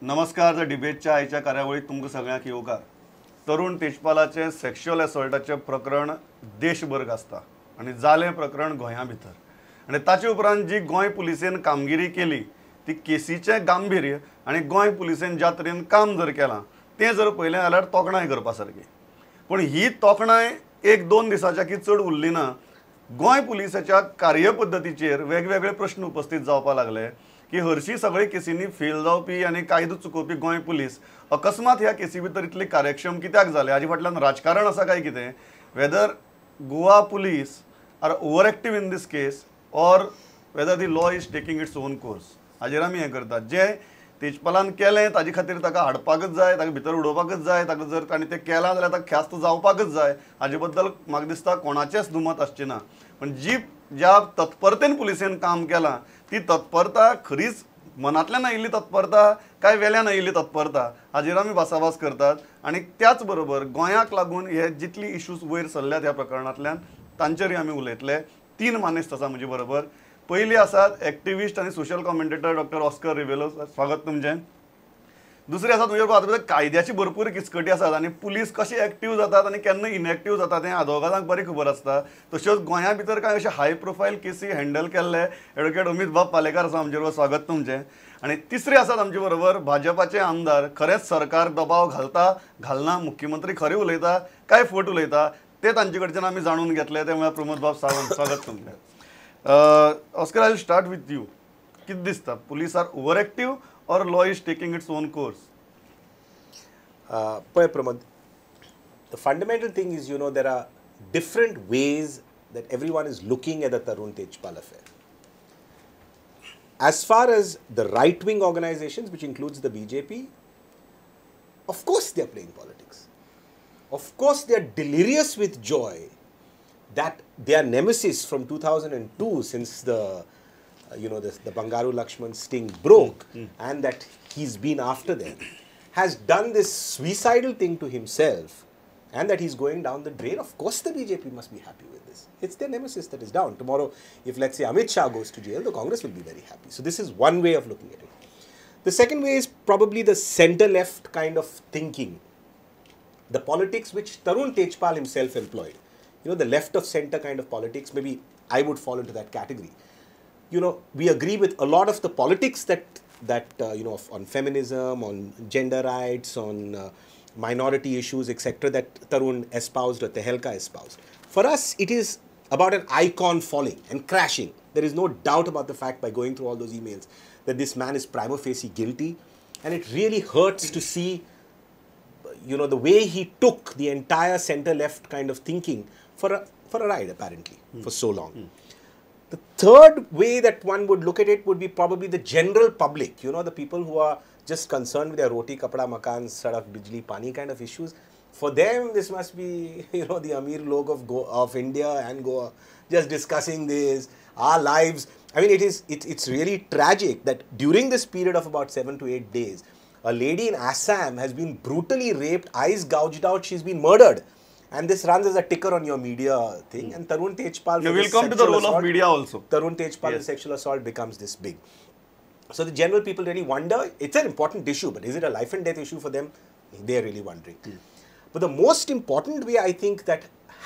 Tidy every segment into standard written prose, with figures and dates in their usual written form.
नमस्कार. डिबेटच्या आयच्या कार्यावळीत तुमकां सगळ्यांक येवकार. तरुण तेजपालाचे सेक्शुअल असॉल्टाचे प्रकरण देशभर गाजता आणि जालें प्रकरण गोंया भितर आणि ताचे उपरांत जी गोंय पुलिसेन कामगिरी केली ती केसीचें गांभीर्य आणि गोंय पुलिसेन ज्या तरेन काम जर केलां तें जर पळयलें जाल्यार तोखणाय करपा सारकी. पूण ही तोखणाय एक दोन दिसाच्या की चड उरली ना. गोंय पुलिसाच्या कार्यपद्दतीचेर वेगवेगळे प्रश्न उपस्थित जावपाक लागले की हरशीं सगळे केसींनी फेल जावपी आनी कायदो चुकोवपी गोंय पुलीस अकस्मात ह्या केसी भितर इतले कार्यक्षम कित्याक जाले, हाजे फाटल्यान राजकारण आसा काय कितें, whether Goa police are over active in this case or whether the law is taking its own course, हाजेर आमी हें करतात. जें तेजपालान केलें ताजे खातीर ताका हाडपाकच जाय, ताका भितर उडोवपाकच जाय, ताका जर ताणें तें केलां जाल्यार ताका ख्यास्त जावपाकच जाय, हाजे बद्दल म्हाका दिसता कोणाचेंच दुमत आसचें ना. पण ज्या तत्परतेन पुलिसेन काम केलां ती तत्परता खरीच मनांतल्यान आयिल्ली तत्परता काय वेल्यान आयिल्ली तत्परता हाजेर आमी भासाभास करतात. आनी त्याच बरोबर गोंयाक लागून हे जितली इश्यूज वयर सरल्यात ह्या प्रकरणांतल्यान तांचेरूय आमी उलयतले. 3 मानेस्त आसा म्हजे बरोबर. पयली आसात एक्टिविस्ट आनी सोशल कॉमेंटेटर डॉक्टर ऑस्कर रिवेलो, स्वागत तुमचें. दुसरे आसात तुजे बरोबर कायद्याची भरपूर किचकटी आसात आनी पुलीस कशे एक्टीव जातात आनी केन्ना इनएक्टीव जातात हें आदवोगादांक बरी खबर आसता. तश्योच गोंया भितर कांय अशे हाय प्रोफायल केसी हँडल केल्ले एडवोकेट अमित बाब पालेकार आसा आमचे बरोबर, स्वागत तुमचें. आनी तिसरे आसात आमचे बरोबर भाजपाचे आमदार. खरेंच सरकार दबाव घालना, मुख्यमंत्री खरें उलयता काय फट उलयता ते तांचे कडच्यान आमी जाणून घेतले. ते म्हळ्यार प्रमोद बाब सावंत, स्वागत तुमचें. Oscar, I will start with you. कितें दिसता, police are over active or law is taking its own course? Pramod, the fundamental thing is, there are different ways that everyone is looking at the Tarun Tejpal affair. As far as the right-wing organizations, which includes the BJP, of course they are playing politics. Of course they are delirious with joy that their nemesis from 2002, since the Bangaru Lakshman sting broke and that he's been after them, has done this suicidal thing to himself and that he's going down the drain. Of course the BJP must be happy with this. It's their nemesis that is down. Tomorrow, if let's say Amit Shah goes to jail, the Congress will be very happy. So this is one way of looking at it. The second way is probably the center-left kind of thinking. The politics which Tarun Tejpal himself employed. The left of center kind of politics, maybe I would fall into that category. We agree with a lot of the politics that on feminism, on gender rights, on minority issues, etc., that Tarun espoused or Tehelka espoused. For us, it is about an icon falling and crashing. There is no doubt about the fact, by going through all those emails, that this man is prima facie guilty, and it really hurts to see, the way he took the entire center-left kind of thinking for a ride, apparently, for so long. The third way that one would look at it would be probably the general public, the people who are just concerned with their roti, kapda, makan, sadak, bijli, pani kind of issues. For them, this must be, the Amir log of India and Goa, just discussing this, our lives. I mean, it's really tragic that during this period of about 7 to 8 days, a lady in Assam has been brutally raped, eyes gouged out, she's been murdered. And this runs as a ticker on your media thing. And Tarun Tejpal... You will come to the role of media also. Tarun Tejpal and sexual assault becomes this big. So the general people really wonder, it's an important issue, but is it a life and death issue for them? They're really wondering. But the most important way I think that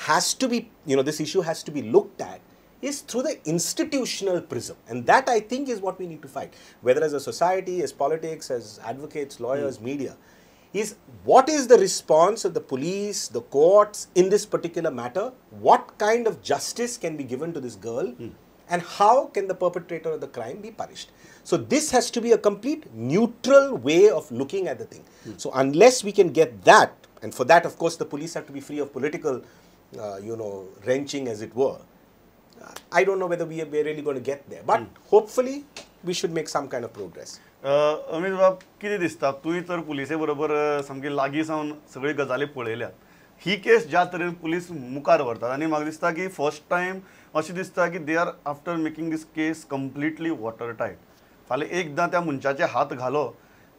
has to be, this issue has to be looked at is through the institutional prism. And that I think is what we need to fight. Whether as a society, as politics, as advocates, lawyers, media, is what is the response of the police, the courts in this particular matter? What kind of justice can be given to this girl? And how can the perpetrator of the crime be punished? So this has to be a complete neutral way of looking at the thing. So unless we can get that, and for that, of course, the police have to be free of political, wrenching, as it were. I don't know whether we're really going to get there. But hopefully, we should make some kind of progress. Amit बाब, कितें दिसता, तुवें तर पुलिसे बरोबर सामकी लागीं सावन सगळी गजाली पळयल्यात. ही केस ज्या तरेन पुलीस मुखार व्हरतात आनी म्हाका दिसता की फर्स्ट टायम अशें दिसता की they are after making these case completely watertight. फाल्यां एकदां त्या मनशाचे हात घालो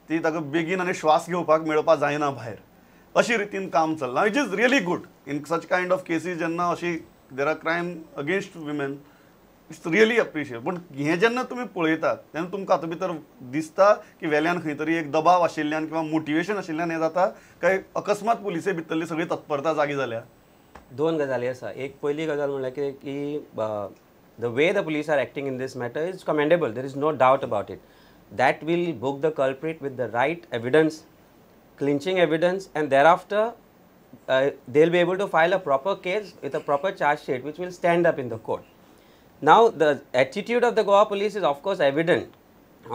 ती ताका बेगीन आनी श्वास घेवपाक मेळपा जायना भायर, अशी रितीन काम चल्लां, which is really good in such kind of cases. जेन्ना अशी there are crime against women, it's really appreciate. पण हे जेन्ना तुमी पळयतात तेन्ना तुमकां हातूंत भितर दिसता की वेल्यान खंय तरी एक दबाव आशिल्ल्यान किंवा मोटिवेशन आशिल्ल्यान हें जाता काय अकस्मात पुलिसे भितरली सगळी तत्परता जागी जाल्या? दोन गजाली आसा. एक पयली गजाल म्हणल्यार कितें की the way the police are acting in this matter is commendable. There is no doubt about it. That will book the culprit with the right evidence, clinching evidence, and thereafter they'll be able to file a proper case with a proper charge sheet which will stand up in the court. Now, the attitude of the Goa police is of course evident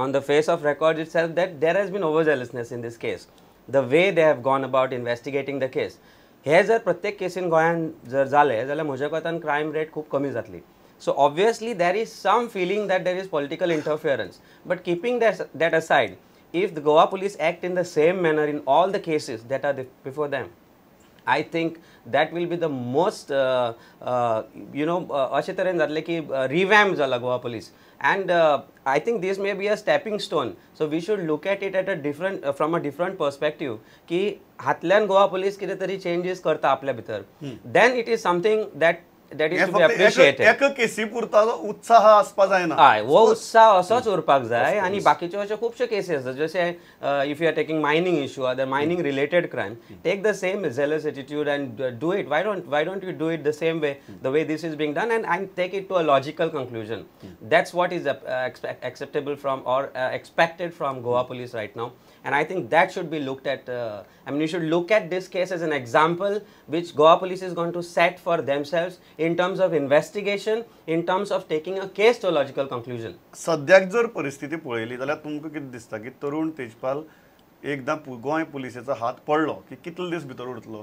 on the face of record itself that there has been overzealousness in this case. The way they have gone about investigating the case. हे जर प्रत्येक casein गोंयान जर जालें जाल्यार म्हज्या कोतान crime rate खूब कमी जातली. So obviously there is some feeling that there is political interference. But keeping that aside, if the Goa police act in the same manner in all the cases that are before them, I think that will be the most, अशे तरेन जातले की revamp जाला Goa police. And I think this may be a stepping stone. So we should look at it at a different, from a different perspective. की हातल्यान Goa police कितें तरी changes करता आपल्या भितर. Then it is something that is to be appreciated. एक केसी पुरता उत्साह आसपा जायना. हय, वो उत्साह असोच उरपाक जाय. आनी बाकीचे अशे खुबशे केसीस आसात जशे if you are taking mining issue or the mining related crime, take the same zealous attitude and do it. Why don't you do it the same way, the way this is being done, and take it to a logical conclusion. That's what is acceptable from or expected from Goa police right now. And I think that should be looked at. You should look at this case as an example which Goa police is going to set for themselves in terms of investigation, in terms of taking a case to a logical conclusion. सद्याक जर परिस्थिती पळयली जाल्यार तुमकां कितें दिसता की तरुण तेजपाल एकदां गोंय पुलिसेचो हात पडलो की कितले दीस भितर उरतलो?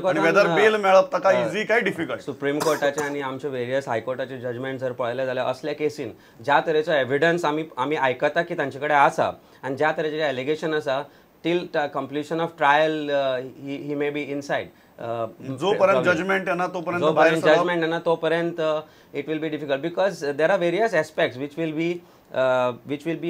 आनी वेदर बेल मेळप ताका इजी काय डिफिकल्ट? सुप्रीम कोर्टाचे आनी आमचे वेरियस हायकोर्टाचे जजमेंट जर पळयले जाल्यार असल्या केसीन ज्या तरेचो एविडन्स आमी आयकता की तांचे कडेन आसा आनी ज्या तरेचे एलिगेशन आसा till completion of trial he may be inside. जोपर्यंत जजमेंट येना तोपर्यंत it will be difficult because there are various aspects which will be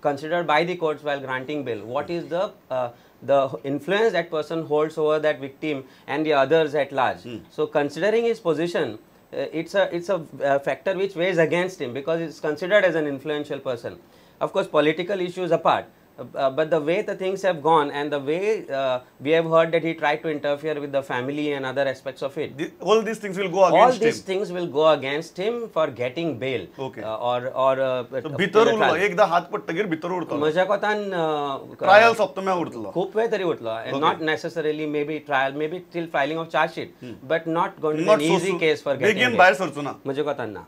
considered by the courts while granting bail. What is the influence that person holds over that victim and the others at large? So considering his position, it's a factor which weighs against him because it's considered as an influential person. Of course, political issues apart, but the way the things have gone and the way we have heard that he tried to interfere with the family and other aspects of it. All these things will go against him. All these things will go against him for getting bail. Okay. भितर उरलो एकदा हात पडटगीर भितर उरतलो. म्हज्या कोतान trial सोंपतम्या उरतलो. खूप वेळ तरी उरतलो. Not necessarily maybe trial, maybe till filing of charge sheet, but not going to be an easy case for getting bail. बेगीन भायर सरचो ना. म्हज्या कोतान ना.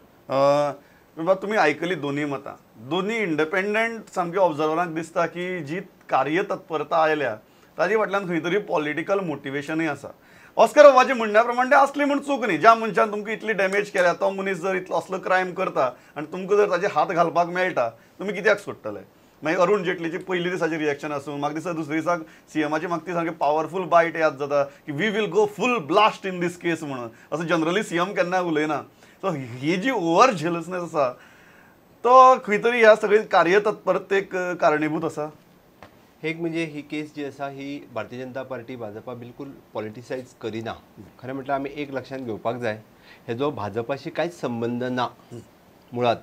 तुम्ही ऐकली दोन्ही मतां, दोन्ही इंडिपेंडंट सामके ऑब्झर्वरांक दिसता की जी कार्य तत्परता आयल्या ताजे फाटल्यान खंय तरी पॉलिटिकल मोटिवेशनूय आसा. ऑस्कर बाबाचे म्हणण्या प्रमाणे असली म्हूण चूक न्ही. ज्या मनशान तुमकां इतली डॅमेज केल्या तो मनीस जर इतलो असलो क्रायम करता आनी तुमकां जर ताजे हात घालपाक मेळटा तुमी कित्याक सोडटले? मागीर अरुण जेटलीची पयली दिसाची रिएक्शन आसूं, म्हाका दिसता दुसऱ्या दिसाक सीएमाची म्हाका ती सामकी पावरफूल बायट याद जाता की we will go full blast in this case म्हणून. असं जनरली सीएम केन्ना उलयना. सो ही जी ओवर झेलसनेस आसा तो खंय तरी ह्या सगळी कार्यतत्परतेक कारणीभूत आसा. एक म्हणजे ही केस जी आसा ही भारतीय जनता पार्टी भाजपा बिलकुल पॉलिटिसायज करिना. खरें म्हटल्यार आमी एक लक्षांत घेवपाक जाय हेजो भाजपाशी कांयच संबंध ना मुळात.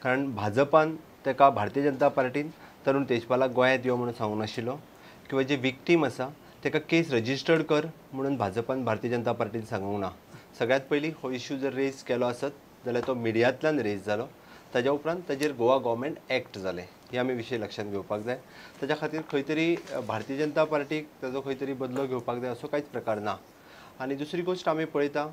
कारण भाजपान ताका भारतीय जनता पार्टीन तरुण तेजपालाक गोंयांत यो म्हणून सांगूंक नाशिल्लो किंवा जे विक्टीम आसा ताका केस रजिस्टर्ड कर म्हणून भाजपान भारतीय जनता पार्टीन सांगूंक ना. सगळ्यात पयलीं हो इश्यू जर रेज केलो आसत जाल्यार तो मिडियांतल्यान रेज जालो. ताज्या उपरांत ताजेर गोवा गव्हर्मेंट एक्ट जालें. हे आमी विशय लक्षांत घेवपाक जाय. ताज्या खातीर खंय तरी भारतीय जनता पार्टीक ताजो खंय तरी बदलो घेवपाक जाय असो कांयच प्रकार ना. आनी दुसरी गोश्ट आमी पळयता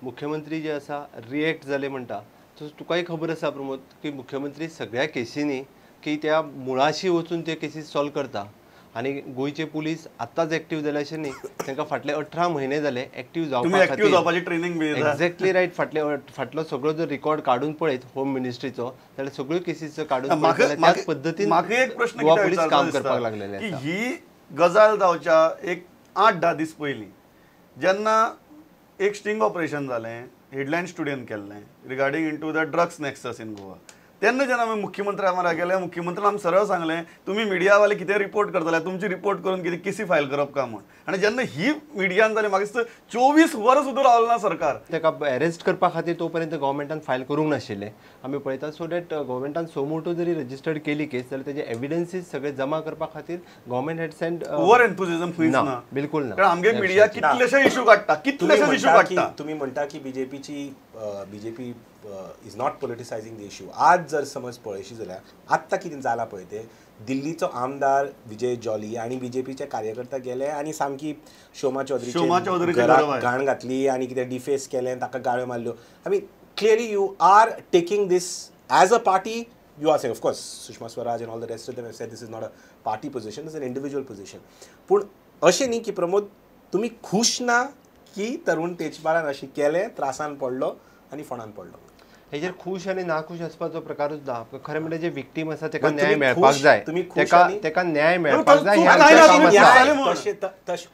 मुख्यमंत्री जे आसा रिएक्ट जाले म्हणटा. सो तुकाय खबर आसा प्रमोद की मुख्यमंत्री सगळ्या केसींनी की त्या मुळाशी वचून ते केसीस सॉल्व करता. आनी गोंयचे पुलीस आतांच एक्टीव जाले अशें न्ही. तांकां फाटले 18 म्हयने जाले एक्टीव जावपाची ट्रेनिंग. Exactly right. फाटलो सगळो जर रिकॉर्ड काडून पळयत होम मिनिस्ट्रीचो जाल्यार सगळ्यो केसीस काडून त्याच पद्दतीन म्हाका एक प्रश्न गोवा पुलीस काम करपाक लागलेले की ही गजाल जावच्या एक 8-10 दीस पयलीं जेन्ना एक स्टिंग ऑपरेशन जालें हेडलायन स्टुडियोन केल्लें regarding in to the drugs nexus in Goa तेन्ना जेन्ना आमी मुख्यमंत्री आमकां गेले मुख्यमंत्र्यान आमकां सरळ सांगलें तुमी मिडियावाले कितें रिपोर्ट करतले तुमची रिपोर्ट करून कितें केसी फायल करप का म्हण आनी जेन्ना ही मिडियान जाली म्हाका दिसता 24 वरां सुद्दां रावलें ना सरकार ताका अरेस्ट करपा खातीर तो पर्यंत गव्हर्मेंटान फायल करूंक नाशिल्लें आमी पळयता सो दॅट गव्हर्मेंटान सो मोठो जरी रजिस्टर्ड केली केस जाल्यार तेजे एविडन्सीस सगळे जमा करपा खातीर गव्हर्मेंट हॅड सेंड ओवर एन्थुझिझम खंयच ना बिलकुल ना कारण आमगे मिडिया कितलेशे इश्यू काडटा कितलेशे इश्यू काडटा तुम्ही म्हणता की BJP is not politicising the issue आज जर समज पळयशी जाल्यार आत्तां कितें जाला पळय ते दिल्लीचो आमदार विजय जॉली आणि बीजेपीचे कार्यकर्ता गेले आणि सामकी शोमा चौधरीची घराक घाण घातली आणि कितें डिफेस केलें ताका गाळ्यो मारल्यो I mean clearly you are taking this as a party you are saying, of course, Sushma Swaraj and all the rest of them have said this is not a party position, this is an individual position. पण अशें न्ही की प्रमोद तुम्ही खुश ना की तरुण तेजपालान अशें केलें त्रासान पडलो आनी फोंडान पडलो हेजेर खुश आनी नाखुश आसपाचो प्रकारूच ना खरें म्हणजे जे विक्टीम आसा ताका न्याय मेळपाक जाय ताका न्याय मेळपाक जाय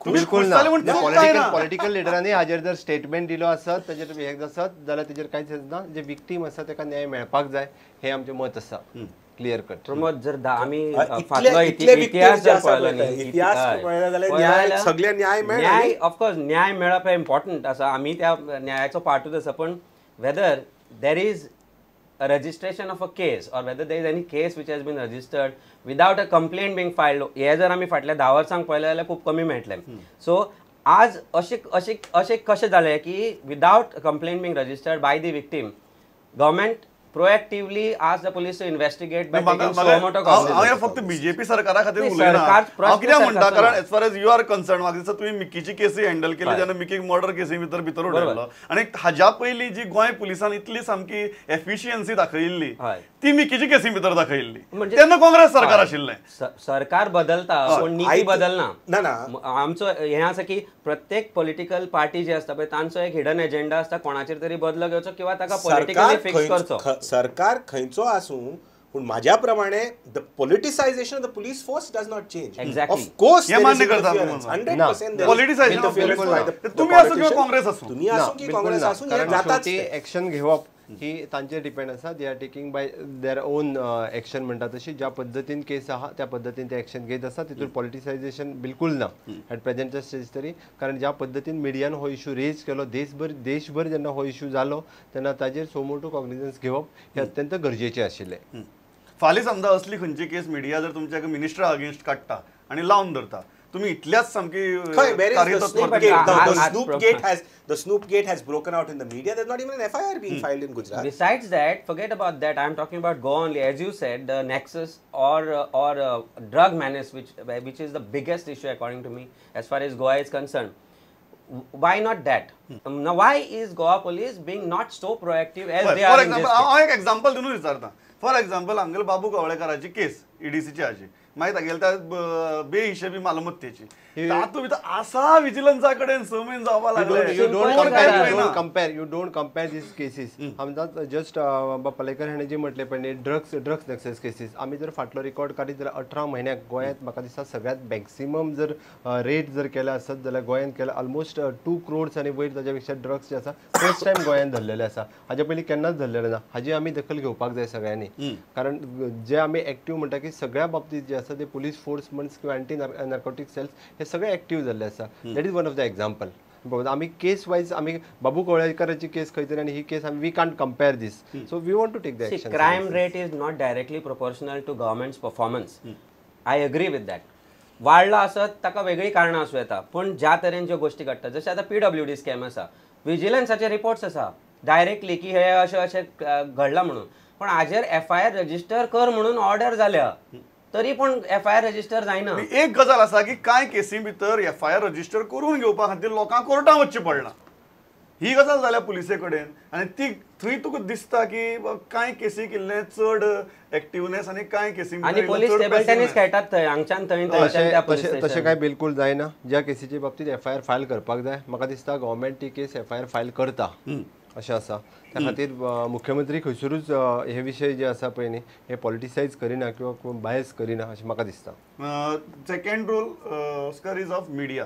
बिलकुल ना पॉलिटिकल लिडरांनी हाजेर जर स्टेटमेंट दिलो आसत ताजेर हे आसत जाल्यार ताजेर कांयच ना जे विक्टीम आसा ताका न्याय मेळपाक जाय हे आमचें मत आसा क्लियर कट प्रमोद जर आमी फाटलो इतिहास जर पळयलो न्ही सगळे न्याय ऑफकोर्स न्याय मेळप हे इम्पॉर्टंट आसा आमी त्या न्यायाचो पार्टूच आसा पण whether there is a registration of a case or whether there is any case which has been registered without a complaint being filed हे जर आमी फाटल्या 10 वर्सांक पळयलें जाल्यार खूब कमी मेळटलें सो आज अशें कशें जालें की without complaint being registered by the victim government proactively ask the police to investigate by taking so much of हांव फक्त बीजेपी सरकारा खातीर उलयना हांव कित्याक म्हणटा कारण as far as you R concern म्हाका दिसता तुवें मिकीची केसी हँडल केली जेन्ना मिकीक मर्डर केसी भितर उडयलो आनी हाज्या पयलीं जी गोंय पुलिसान इतली सामकी एफिशियन्सी दाखयिल्ली ती मिकीची केसी भितर दाखयिल्ली तेन्ना काँग्रेस सरकार आशिल्लें सरकार बदलता पूण नीती बदलना आमचो हें आसा की प्रत्येक पॉलिटिकल पार्टी जी आसता पळय तांचो एक हिडन एजेंडा आसता कोणाचेर तरी बदलो घेवचो किंवा ताका पॉलिटिकली फिक्स करचो सरकार खंयचो आसूं पूण म्हाज्या प्रमाणे the politicisation of the police force does not change exactly of course हे मान्य करता 100% पॉलिटिसायझेशन ऑफ पुलीस तुम्ही असो किंवा काँग्रेस असो तुम्ही असो की काँग्रेस असो हे जाताच एक्शन घेवप ही तांचेर डिपेंड आसा they are taking by their own action म्हणटा तशी ज्या पद्दतीन केस आहा त्या पद्दतीन ते एक्शन घेत आसा तितून पॉलिटिसायझेशन बिलकुल ना एट प्रेझेंट स्टेज तरी कारण ज्या पद्दतीन मिडियान हो इश्यू रेज केलो देशभर जेन्ना हो इश्यू जालो तेन्ना ताजेर सो मोठो कॉग्निजन्स घेवप हे अत्यंत गरजेचें आशिल्लें फाल्यां समजा असली खंयची केस मिडिया जर तुमच्या मिनिस्टरा अगेन्स्ट काडटा आणि लावन धरता तुम्ही इतल्याच सामकी the Snoop Gate has broken out in the media. There's not even an FIR being filed in Gujarat. Besides that, forget about that. I'm talking about Goa only. As you said, the nexus or drug menace, which is the biggest issue according to me, as far as Goa is concerned. Why not that? Now, why is Goa police being not so proactive as they are in this case? हांव एक example दिवन विचारता for example हांगेल बाबू कवळेकराची केस ईडीसीची हाजी मागीर तागेले त्या बेहिशेबी मालमत्तेची तातूंत भितर आसा विजिलन्सा कडेन 6 म्हयने जावपा लागले you don't compare these cases समजा जस्ट पलेकर हाणें जी म्हटलें पळय ड्रग्स नक्सेस केसीस आमी जर फाटलो रिकॉर्ड काडीत जाल्यार 18 म्हयन्याक गोंयांत म्हाका दिसता सगळ्यांत मॅक्सिमम जर रेट जर केले आसत जाल्यार गोंयांत केला ऑलमोस्ट 2 crores आनी वयर ताच्या पेक्षा ड्रग्स जे आसा फर्स्ट टायम गोंयांत धरलेले आसा हाजे पयलीं केन्नाच धरलेले ना हाजी आमी दखल घेवपाक जाय सगळ्यांनी कारण जे आमी एक्टिव्ह म्हणटा की सगळ्या बाबतींत जे आसा ते पुलीस फोर्स किंवा अँटी नार्कोटीक सेल्स हे सगळे एक्टिव्ह जाल्ले आसा that is one of the example आमी केस वायज आमी बाबू कवळेकराची केस खंय तरी आनी ही case we can't compare this so we want to take the action crime rate is not directly proportional to government's performance I agree with that वाडला आसत ताका वेगळी कारणां आसूं येता पूण ज्या तरेन ज्यो गोश्टी घडटा जशें आतां PWD स्कॅम आसा विजिलन्साचे रिपोर्ट्स आसा डायरेक्टली की हे अशें घडलां म्हणून पण हाजेर FIR रजिस्टर कर म्हणून ऑर्डर जाल्या तरी पण FIR रजिस्टर जायना एक गजाल आसा की कांय केसी भितर FIR रजिस्टर करून घेवपा खातीर लोकांक कोर्टां वचचें पडना ही गजाल जाल्या पुलिसे कडेन आनी ती थंय तुका दिसता की कांय केसीक इल्लें चड एक्टिवनेस आनी कांय केसी आनी पुलीस टेबल टेनीस खेळटात थंय हांगच्यान थंय तशें कांय बिलकुल जायना ज्या केसीचे बाबतींत FIR फायल करपाक जाय म्हाका दिसता गव्हर्मेंट ती केस FIR फायल करता अशें आसा त्या खातीर मुख्यमंत्री खंयसरूच हे विशय जे आसा पळय न्ही हे पॉलिटिसायज करिना किंवा बायस करिना अशें म्हाका दिसता second rule Oscar is of media